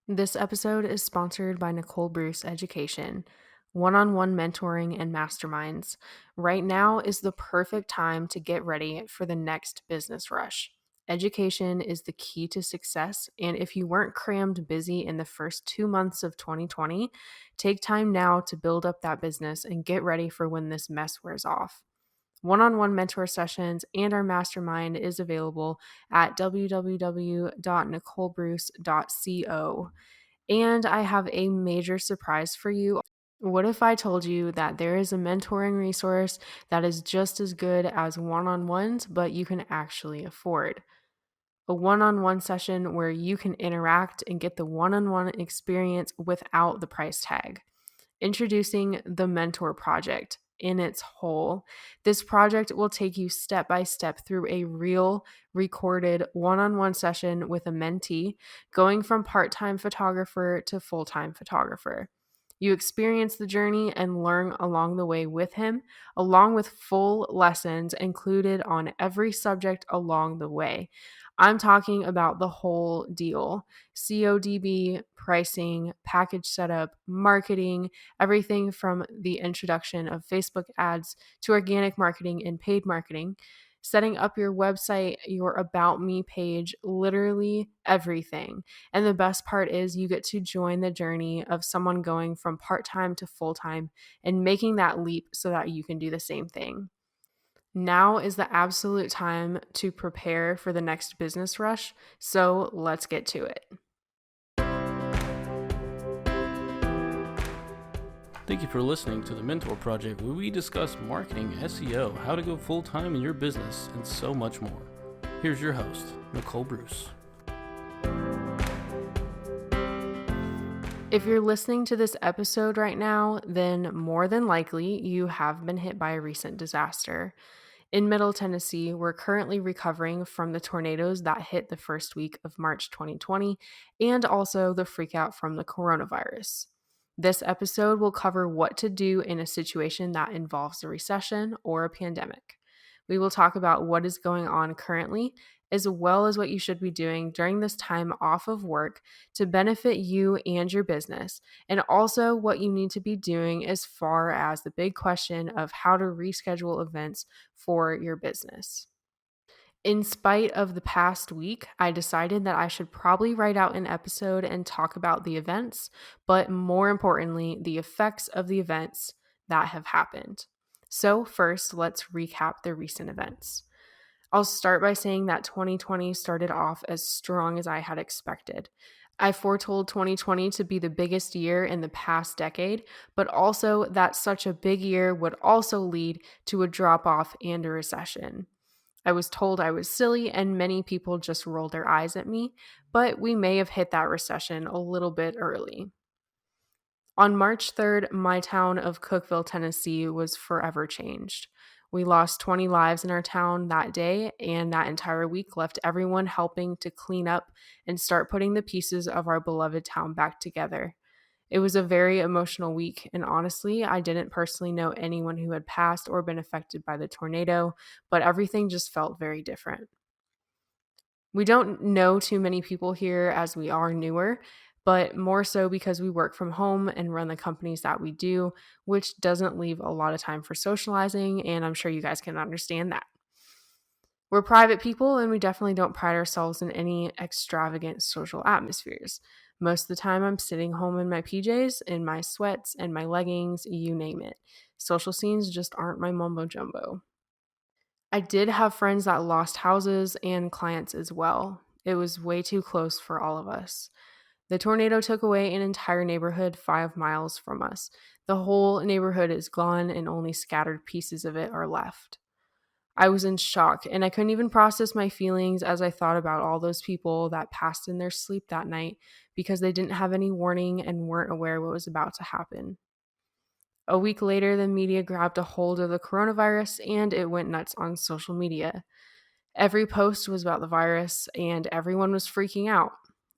This episode is sponsored by Nicole Bruce Education, one-on-one mentoring and masterminds. Right now is the perfect time to get ready for the next business rush. Education is the key to success, and if you weren't crammed busy in the first 2 months of 2020, take time now to build up that business and get ready for when this mess wears off. One-on-one mentor sessions and our mastermind is available at www.nicolebruce.co. And I have a major surprise for you. What if I told you that there is a mentoring resource that is just as good as one-on-ones, but you can actually afford? A one-on-one session where you can interact and get the one-on-one experience without the price tag. Introducing the Mentor Project in its whole. This project will take you step by step through a real recorded one-on-one session with a mentee, going from part-time photographer to full-time photographer. You experience the journey and learn along the way with him, along with full lessons included on every subject along the way. I'm talking about the whole deal: CODB, pricing, package setup, marketing, everything from the introduction of Facebook ads to organic marketing and paid marketing, setting up your website, your About Me page, literally everything. And the best part is you get to join the journey of someone going from part-time to full-time and making that leap so that you can do the same thing. Now is the absolute time to prepare for the next business rush, so let's get to it. Thank you for listening to the Mentor Project, where we discuss marketing, SEO, how to go full-time in your business, and so much more. Here's your host, Nicole Bruce. If you're listening to this episode right now, then more than likely you have been hit by a recent disaster. In Middle Tennessee, we're currently recovering from the tornadoes that hit the first week of March 2020 and also the freakout from the coronavirus. This episode will cover what to do in a situation that involves a recession or a pandemic. We will talk about what is going on currently, as well as what you should be doing during this time off of work to benefit you and your business, and also what you need to be doing as far as the big question of how to reschedule events for your business. In spite of the past week, I decided that I should probably write out an episode and talk about the events, but more importantly, the effects of the events that have happened. So, first, let's recap the recent events. I'll start by saying that 2020 started off as strong as I had expected. I foretold 2020 to be the biggest year in the past decade, but also that such a big year would also lead to a drop off and a recession. I was told I was silly, and many people just rolled their eyes at me, but we may have hit that recession a little bit early. On March 3rd, my town of Cookeville, Tennessee was forever changed. We lost 20 lives in our town that day, and that entire week left everyone helping to clean up and start putting the pieces of our beloved town back together. It was a very emotional week, and honestly, I didn't personally know anyone who had passed or been affected by the tornado, but everything just felt very different. We don't know too many people here as we are newer, but more so because we work from home and run the companies that we do, which doesn't leave a lot of time for socializing, and I'm sure you guys can understand that. We're private people, and we definitely don't pride ourselves in any extravagant social atmospheres. Most of the time, I'm sitting home in my PJs, in my sweats, and my leggings, you name it. Social scenes just aren't my mumbo jumbo. I did have friends that lost houses and clients as well. It was way too close for all of us. The tornado took away an entire neighborhood 5 miles from us. The whole neighborhood is gone, and only scattered pieces of it are left. I was in shock, and I couldn't even process my feelings as I thought about all those people that passed in their sleep that night because they didn't have any warning and weren't aware what was about to happen. A week later, the media grabbed a hold of the coronavirus and it went nuts on social media. Every post was about the virus and everyone was freaking out.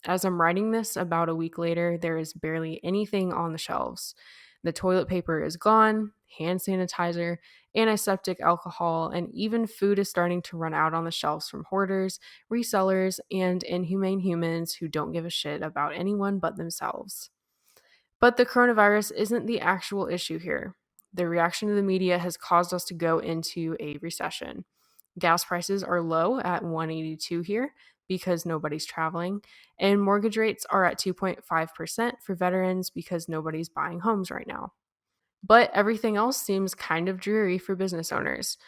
As I'm writing this about a week later, there is barely anything on the shelves. The toilet paper is gone, hand sanitizer, antiseptic alcohol, and even food is starting to run out on the shelves from hoarders, resellers, and inhumane humans who don't give a shit about anyone but themselves. But the coronavirus isn't the actual issue here. The reaction of the media has caused us to go into a recession. Gas prices are low at 182 here because nobody's traveling, and mortgage rates are at 2.5% for veterans because nobody's buying homes right now. But everything else seems kind of dreary for business owners.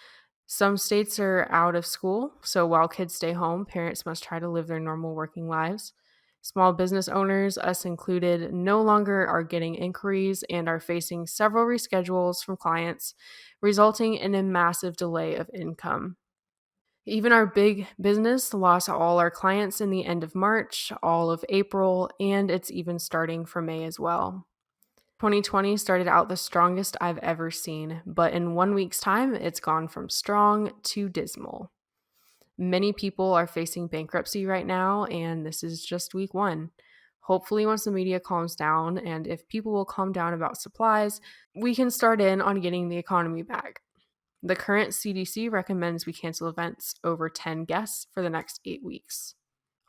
Some states are out of school, so while kids stay home, parents must try to live their normal working lives. Small business owners, us included, no longer are getting inquiries and are facing several reschedules from clients, resulting in a massive delay of income. Even our big business lost all our clients in the end of March, all of April, and it's even starting for May as well. 2020 started out the strongest I've ever seen, but in 1 week's time, it's gone from strong to dismal. Many people are facing bankruptcy right now, and this is just week one. Hopefully, once the media calms down and if people will calm down about supplies, we can start in on getting the economy back. The current CDC recommends we cancel events over 10 guests for the next 8 weeks.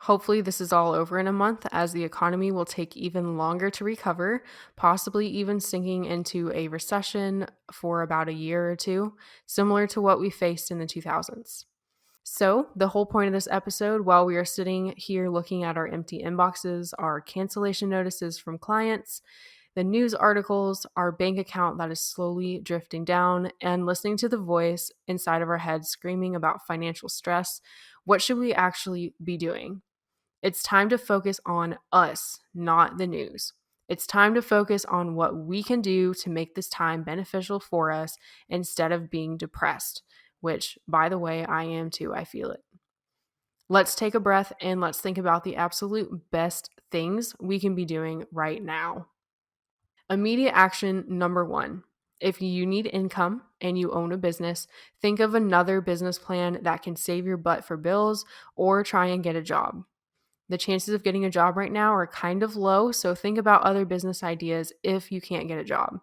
Hopefully, this is all over in a month as the economy will take even longer to recover, possibly even sinking into a recession for about a year or two, similar to what we faced in the 2000s. So, the whole point of this episode, while we are sitting here looking at our empty inboxes, our cancellation notices from clients, the news articles, our bank account that is slowly drifting down, and listening to the voice inside of our heads screaming about financial stress, what should we actually be doing? It's time to focus on us, not the news. It's time to focus on what we can do to make this time beneficial for us instead of being depressed, which, by the way, I am too. I feel it. Let's take a breath and let's think about the absolute best things we can be doing right now. Immediate action number one. If you need income and you own a business, think of another business plan that can save your butt for bills or try and get a job. The chances of getting a job right now are kind of low, so think about other business ideas if you can't get a job.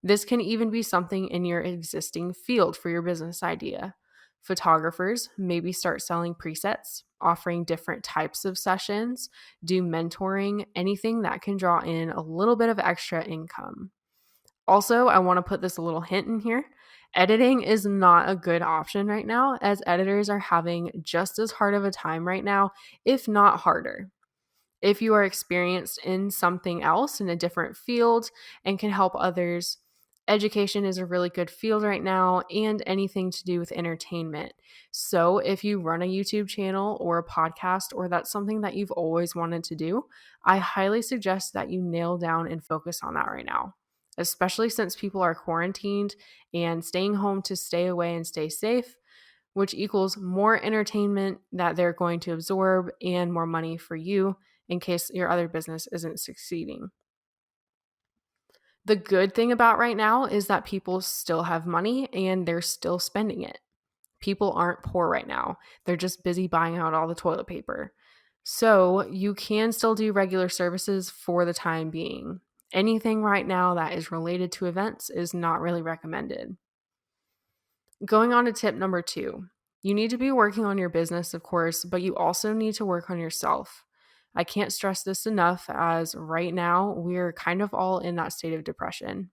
This can even be something in your existing field for your business idea. Photographers maybe start selling presets, offering different types of sessions, do mentoring, anything that can draw in a little bit of extra income. Also, I want to put this a little hint in here. Editing is not a good option right now, as editors are having just as hard of a time right now, if not harder. If you are experienced in something else in a different field and can help others, education is a really good field right now, and anything to do with entertainment. So, if you run a YouTube channel or a podcast, or that's something that you've always wanted to do, I highly suggest that you nail down and focus on that right now, especially since people are quarantined and staying home to stay away and stay safe, which equals more entertainment that they're going to absorb and more money for you in case your other business isn't succeeding. The good thing about right now is that people still have money and they're still spending it. People aren't poor right now. They're just busy buying out all the toilet paper. So you can still do regular services for the time being. Anything right now that is related to events is not really recommended. Going on to tip number two, you need to be working on your business, of course, but you also need to work on yourself. I can't stress this enough, as right now we're kind of all in that state of depression.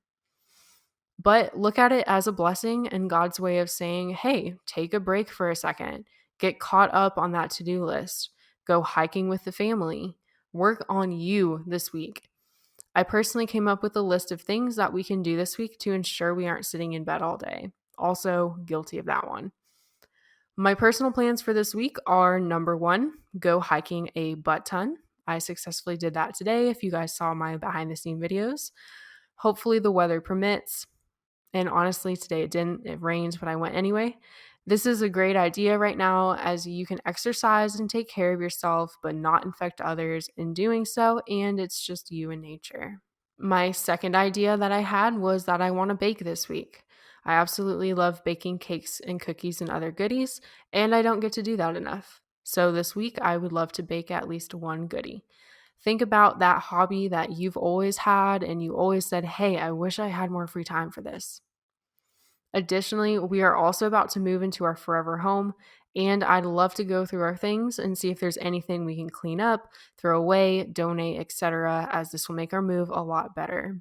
But look at it as a blessing and God's way of saying, hey, take a break for a second, get caught up on that to do list, go hiking with the family, work on you this week. I personally came up with a list of things that we can do this week to ensure we aren't sitting in bed all day. Also, guilty of that one. My personal plans for this week are number one, go hiking a butt ton. I successfully did that today. If you guys saw my behind the scene videos, hopefully the weather permits. And honestly, today it didn't. It rained, but I went anyway. This is a great idea right now, as you can exercise and take care of yourself, but not infect others in doing so. And it's just you and nature. My second idea that I had was that I want to bake this week. I absolutely love baking cakes and cookies and other goodies, and I don't get to do that enough. So this week, I would love to bake at least one goodie. Think about that hobby that you've always had and you always said, hey, I wish I had more free time for this. Additionally, we are also about to move into our forever home, and I'd love to go through our things and see if there's anything we can clean up, throw away, donate, etc., as this will make our move a lot better.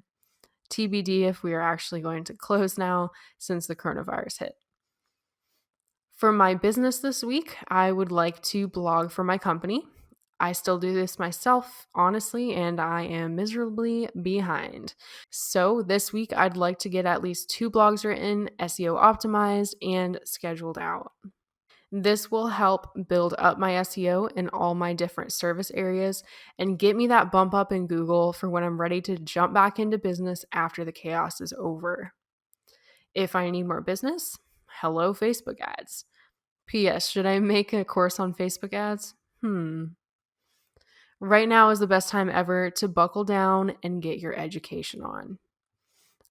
TBD if we are actually going to close now since the coronavirus hit. For my business this week, I would like to blog for my company. I still do this myself, honestly, and I am miserably behind. So, this week, I'd like to get at least 2 blogs written, SEO optimized, and scheduled out. This will help build up my SEO in all my different service areas and get me that bump up in Google for when I'm ready to jump back into business after the chaos is over. If I need more business, hello, Facebook ads. P.S. Should I make a course on Facebook ads? Right now is the best time ever to buckle down and get your education on.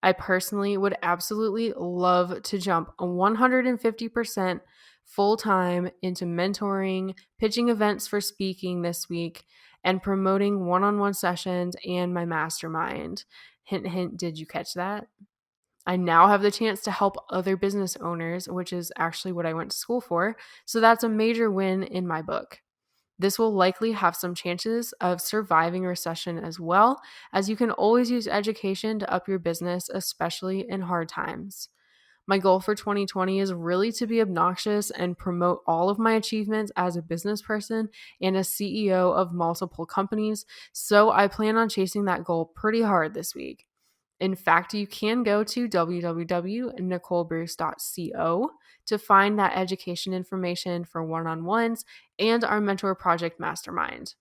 I personally would absolutely love to jump 150% full time into mentoring, pitching events for speaking this week, and promoting one on one sessions and my mastermind. Hint, hint, did you catch that? I now have the chance to help other business owners, which is actually what I went to school for. So that's a major win in my book. This will likely have some chances of surviving a recession as well, as you can always use education to up your business, especially in hard times. My goal for 2020 is really to be obnoxious and promote all of my achievements as a business person and a CEO of multiple companies, so I plan on chasing that goal pretty hard this week. In fact, you can go to www.nicolebruce.co to find that education information for one-on-ones and our mentor project mastermind.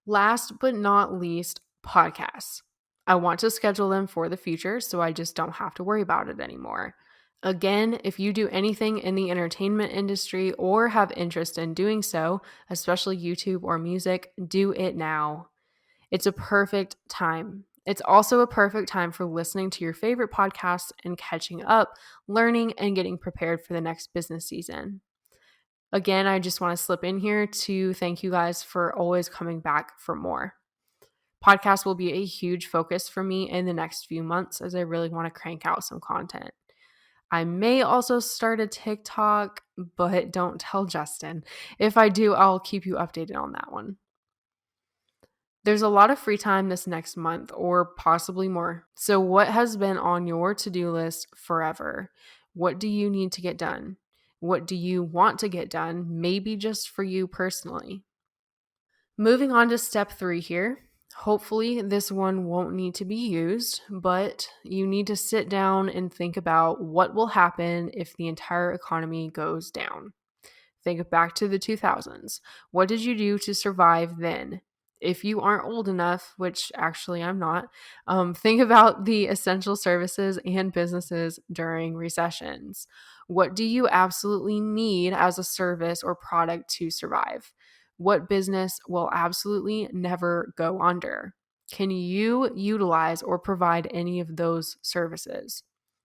Last but not least, podcasts. I want to schedule them for the future so I just don't have to worry about it anymore. Again, if you do anything in the entertainment industry or have interest in doing so, especially YouTube or music, do it now. It's a perfect time. It's also a perfect time for listening to your favorite podcasts and catching up, learning, and getting prepared for the next business season. Again, I just want to slip in here to thank you guys for always coming back for more. Podcast will be a huge focus for me in the next few months as I really want to crank out some content. I may also start a TikTok, but don't tell Justin. If I do, I'll keep you updated on that one. There's a lot of free time this next month or possibly more. So, what has been on your to do list forever? What do you need to get done? What do you want to get done, maybe just for you personally? Moving on to step 3 here. Hopefully, this one won't need to be used, but you need to sit down and think about what will happen if the entire economy goes down. Think back to the 2000s. What did you do to survive then? If you aren't old enough, which actually I'm not, think about the essential services and businesses during recessions. What do you absolutely need as a service or product to survive? What business will absolutely never go under? Can you utilize or provide any of those services?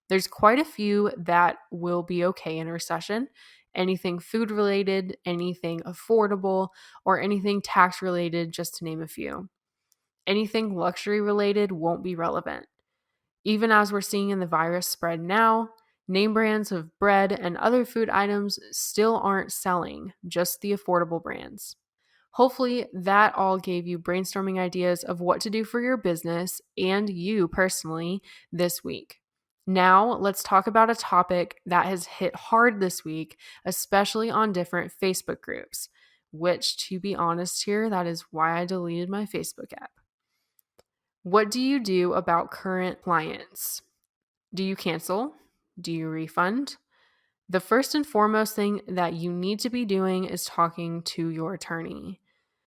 There's quite a few that will be okay in a recession. Anything food related, anything affordable, or anything tax related, just to name a few. Anything luxury related won't be relevant. Even as we're seeing in the virus spread now, name brands of bread and other food items still aren't selling, just the affordable brands. Hopefully, that all gave you brainstorming ideas of what to do for your business and you personally this week. Now, let's talk about a topic that has hit hard this week, especially on different Facebook groups, which, to be honest here, that is why I deleted my Facebook app. What do you do about current clients? Do you cancel? Do you refund? The first and foremost thing that you need to be doing is talking to your attorney.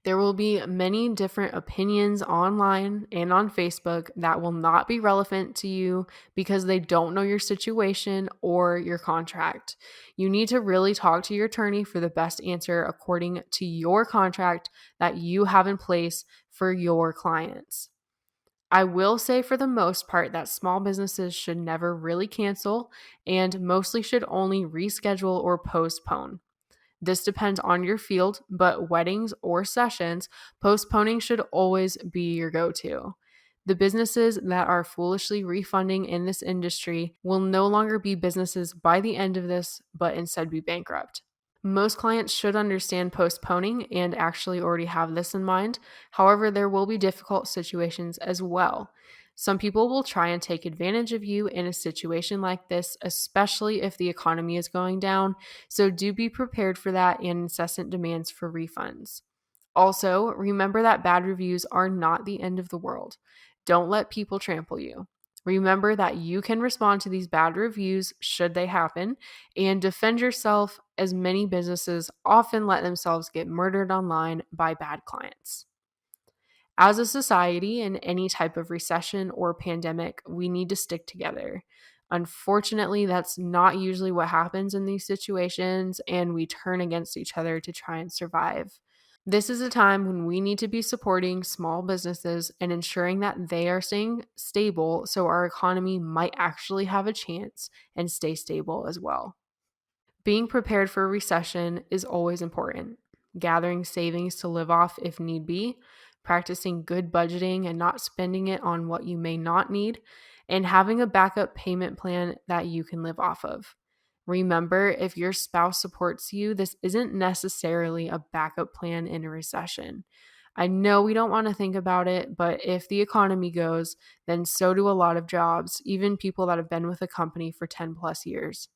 There will be many different opinions online and on Facebook that will not be relevant to you because they don't know your situation or your contract. You need to really talk to your attorney for the best answer according to your contract that you have in place for your clients. I will say for the most part that small businesses should never really cancel and mostly should only reschedule or postpone. This depends on your field, but weddings or sessions, postponing should always be your go-to. The businesses that are foolishly refunding in this industry will no longer be businesses by the end of this, but instead be bankrupt. Most clients should understand postponing and actually already have this in mind. However, there will be difficult situations as well. Some people will try and take advantage of you in a situation like this, especially if the economy is going down. So do be prepared for that and incessant demands for refunds. Also, remember that bad reviews are not the end of the world. Don't let people trample you. Remember that you can respond to these bad reviews should they happen and defend yourself, as many businesses often let themselves get murdered online by bad clients. As a society, in any type of recession or pandemic, we need to stick together. Unfortunately, that's not usually what happens in these situations, and we turn against each other to try and survive. This is a time when we need to be supporting small businesses and ensuring that they are staying stable so our economy might actually have a chance and stay stable as well. Being prepared for a recession is always important. Gathering savings to live off if need be, practicing good budgeting and not spending it on what you may not need, and having a backup payment plan that you can live off of. Remember, if your spouse supports you, this isn't necessarily a backup plan in a recession. I know we don't want to think about it, but if the economy goes, then so do a lot of jobs, even people that have been with a company for 10 plus years.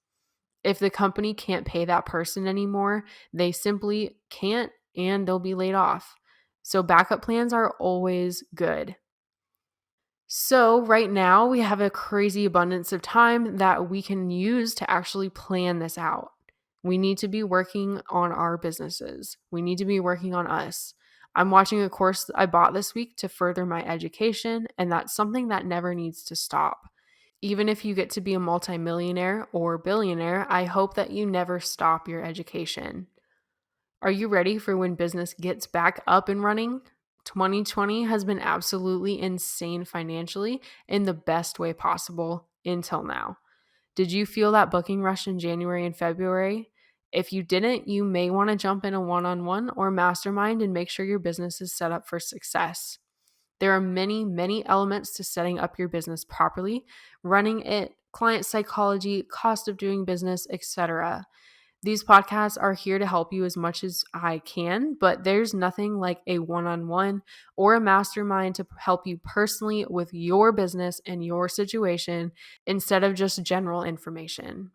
If the company can't pay that person anymore, they simply can't and they'll be laid off. So backup plans are always good. So right now we have a crazy abundance of time that we can use to actually plan this out. We need to be working on our businesses. We need to be working on us. I'm watching a course I bought this week to further my education, and that's something that never needs to stop. Even if you get to be a multimillionaire or billionaire, I hope that you never stop your education. Are you ready for when business gets back up and running? 2020 has been absolutely insane financially in the best way possible until now. Did you feel that booking rush in January and February? If you didn't, you may want to jump in a one-on-one or mastermind and make sure your business is set up for success. There are many, many elements to setting up your business properly, running it, client psychology, cost of doing business, etc. These podcasts are here to help you as much as I can, but there's nothing like a one-on-one or a mastermind to help you personally with your business and your situation instead of just general information.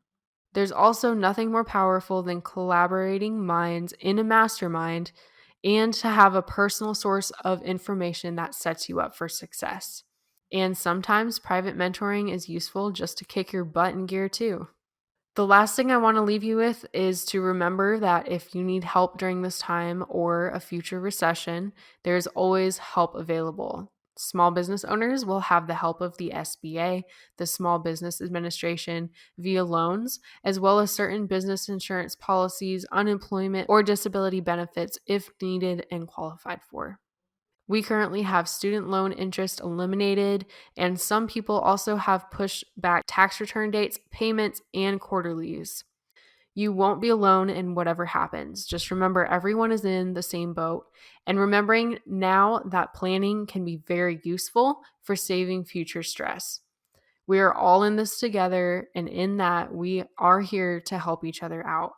There's also nothing more powerful than collaborating minds in a mastermind and to have a personal source of information that sets you up for success. And sometimes private mentoring is useful just to kick your butt in gear too. The last thing I want to leave you with is to remember that if you need help during this time or a future recession, there's always help available. Small business owners will have the help of the SBA, the Small Business Administration, via loans, as well as certain business insurance policies, unemployment, or disability benefits if needed and qualified for. We currently have student loan interest eliminated, and some people also have pushed back tax return dates, payments, and quarterlies. You won't be alone in whatever happens. Just remember everyone is in the same boat, and remembering now that planning can be very useful for saving future stress. We are all in this together, and in that, we are here to help each other out.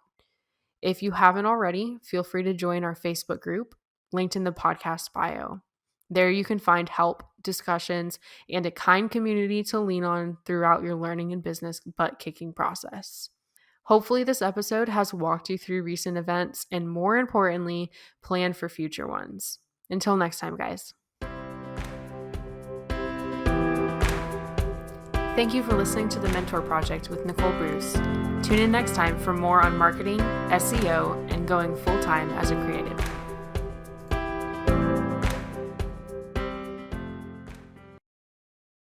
If you haven't already, feel free to join our Facebook group, linked in the podcast bio. There you can find help, discussions, and a kind community to lean on throughout your learning and business butt-kicking process. Hopefully this episode has walked you through recent events and, more importantly, plan for future ones. Until next time, guys. Thank you for listening to The Mentor Project with Nicole Bruce. Tune in next time for more on marketing, SEO, and going full-time as a creative.